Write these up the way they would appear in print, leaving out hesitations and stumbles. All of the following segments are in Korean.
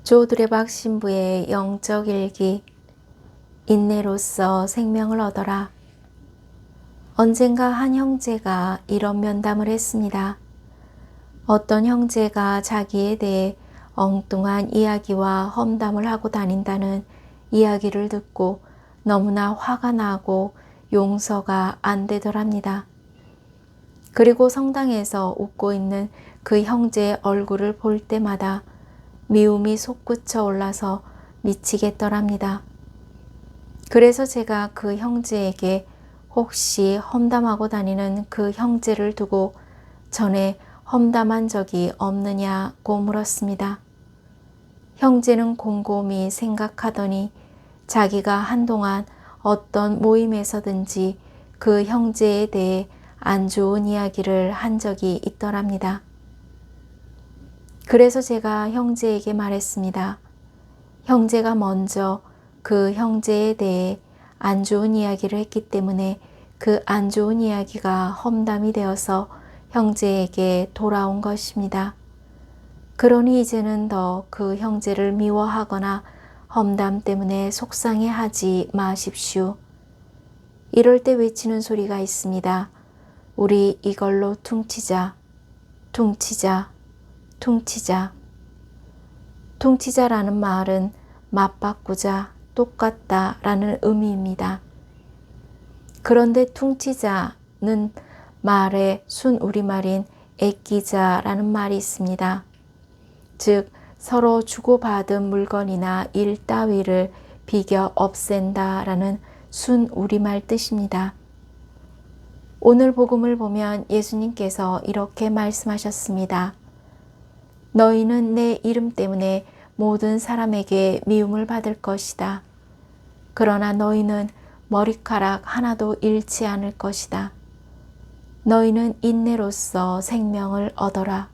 조드레박 신부의 영적 일기. 인내로써 생명을 얻어라. 언젠가 한 형제가 이런 면담을 했습니다. 어떤 형제가 자기에 대해 엉뚱한 이야기와 험담을 하고 다닌다는 이야기를 듣고 너무나 화가 나고 용서가 안 되더랍니다. 그리고 성당에서 웃고 있는 그 형제의 얼굴을 볼 때마다 미움이 솟구쳐 올라서 미치겠더랍니다. 그래서 제가 그 형제에게 혹시 험담하고 다니는 그 형제를 두고 전에 험담한 적이 없느냐고 물었습니다. 형제는 곰곰이 생각하더니 자기가 한동안 어떤 모임에서든지 그 형제에 대해 안 좋은 이야기를 한 적이 있더랍니다. 그래서 제가 형제에게 말했습니다. 형제가 먼저 그 형제에 대해 안 좋은 이야기를 했기 때문에 그 안 좋은 이야기가 험담이 되어서 형제에게 돌아온 것입니다. 그러니 이제는 더 그 형제를 미워하거나 험담 때문에 속상해하지 마십시오. 이럴 때 외치는 소리가 있습니다. 우리 이걸로 퉁치자, 퉁치자, 퉁치자. 퉁치자라는 말은 맞바꾸자, 똑같다 라는 의미입니다. 그런데 퉁치자는 말의 순우리말인 애끼자라는 말이 있습니다. 즉 서로 주고받은 물건이나 일 따위를 비겨 없앤다 라는 순우리말 뜻입니다. 오늘 복음을 보면 예수님께서 이렇게 말씀하셨습니다. 너희는 내 이름 때문에 모든 사람에게 미움을 받을 것이다. 그러나 너희는 머리카락 하나도 잃지 않을 것이다. 너희는 인내로써 생명을 얻어라.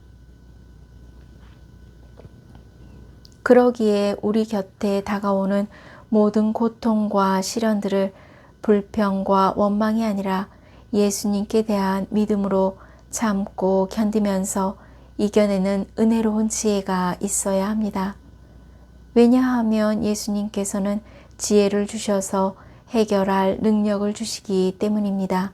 그러기에 우리 곁에 다가오는 모든 고통과 시련들을 불평과 원망이 아니라 예수님께 대한 믿음으로 참고 견디면서 이겨내는 은혜로운 지혜가 있어야 합니다. 왜냐하면 예수님께서는 지혜를 주셔서 해결할 능력을 주시기 때문입니다.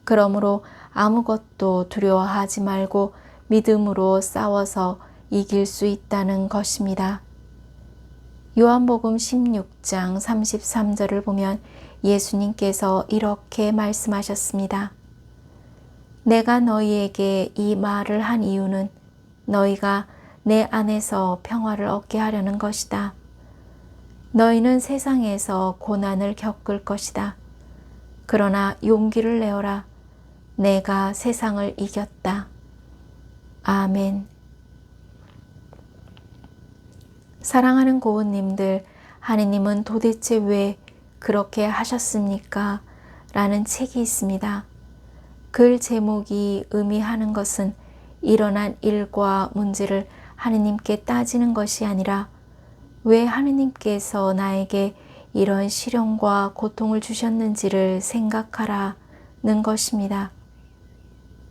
그러므로 아무것도 두려워하지 말고 믿음으로 싸워서 이길 수 있다는 것입니다. 요한복음 16장 33절을 보면 예수님께서 이렇게 말씀하셨습니다. 내가 너희에게 이 말을 한 이유는 너희가 내 안에서 평화를 얻게 하려는 것이다. 너희는 세상에서 고난을 겪을 것이다. 그러나 용기를 내어라. 내가 세상을 이겼다. 아멘. 사랑하는 고은님들, 하느님은 도대체 왜 그렇게 하셨습니까? 라는 책이 있습니다. 글 제목이 의미하는 것은 일어난 일과 문제를 하느님께 따지는 것이 아니라 왜 하느님께서 나에게 이런 시련과 고통을 주셨는지를 생각하라는 것입니다.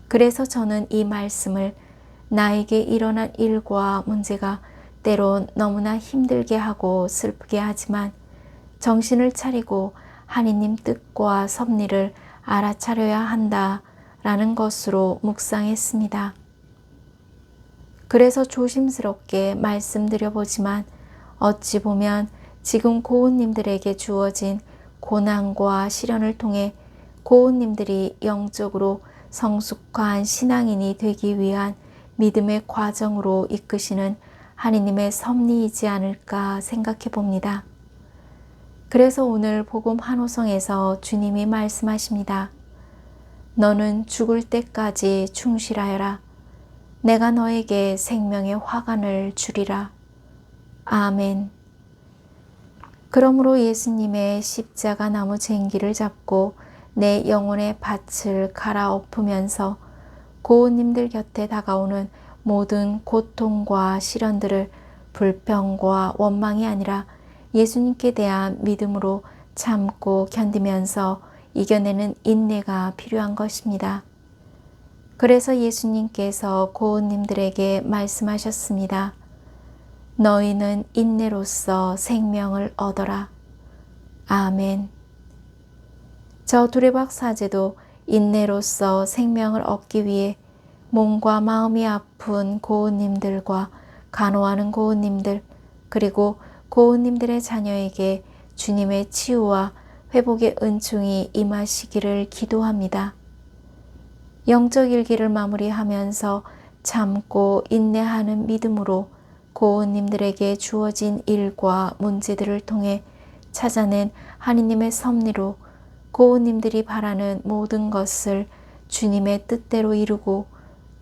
그래서 저는 이 말씀을 나에게 일어난 일과 문제가 때론 너무나 힘들게 하고 슬프게 하지만 정신을 차리고 하느님 뜻과 섭리를 알아차려야 한다라는 것으로 묵상했습니다. 그래서 조심스럽게 말씀드려보지만 어찌 보면 지금 고은님들에게 주어진 고난과 시련을 통해 고은님들이 영적으로 성숙한 신앙인이 되기 위한 믿음의 과정으로 이끄시는 하느님의 섭리이지 않을까 생각해 봅니다. 그래서 오늘 복음 한 호성에서 주님이 말씀하십니다. 너는 죽을 때까지 충실하여라. 내가 너에게 생명의 화관을 주리라. 아멘. 그러므로 예수님의 십자가 나무 쟁기를 잡고 내 영혼의 밭을 갈아엎으면서 고은님들 곁에 다가오는 모든 고통과 시련들을 불평과 원망이 아니라 예수님께 대한 믿음으로 참고 견디면서 이겨내는 인내가 필요한 것입니다. 그래서 예수님께서 고은님들에게 말씀하셨습니다. 너희는 인내로써 생명을 얻어라. 아멘. 저 두레박 사제도 인내로써 생명을 얻기 위해 몸과 마음이 아픈 고은님들과 간호하는 고은님들, 그리고 고은님들의 자녀에게 주님의 치유와 회복의 은총이 임하시기를 기도합니다. 영적 일기를 마무리하면서 참고 인내하는 믿음으로 고은님들에게 주어진 일과 문제들을 통해 찾아낸 하느님의 섭리로 고은님들이 바라는 모든 것을 주님의 뜻대로 이루고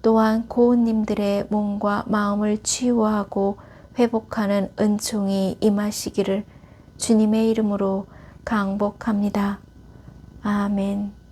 또한 고은님들의 몸과 마음을 치유하고 회복하는 은총이 임하시기를 주님의 이름으로 강복합니다. 아멘.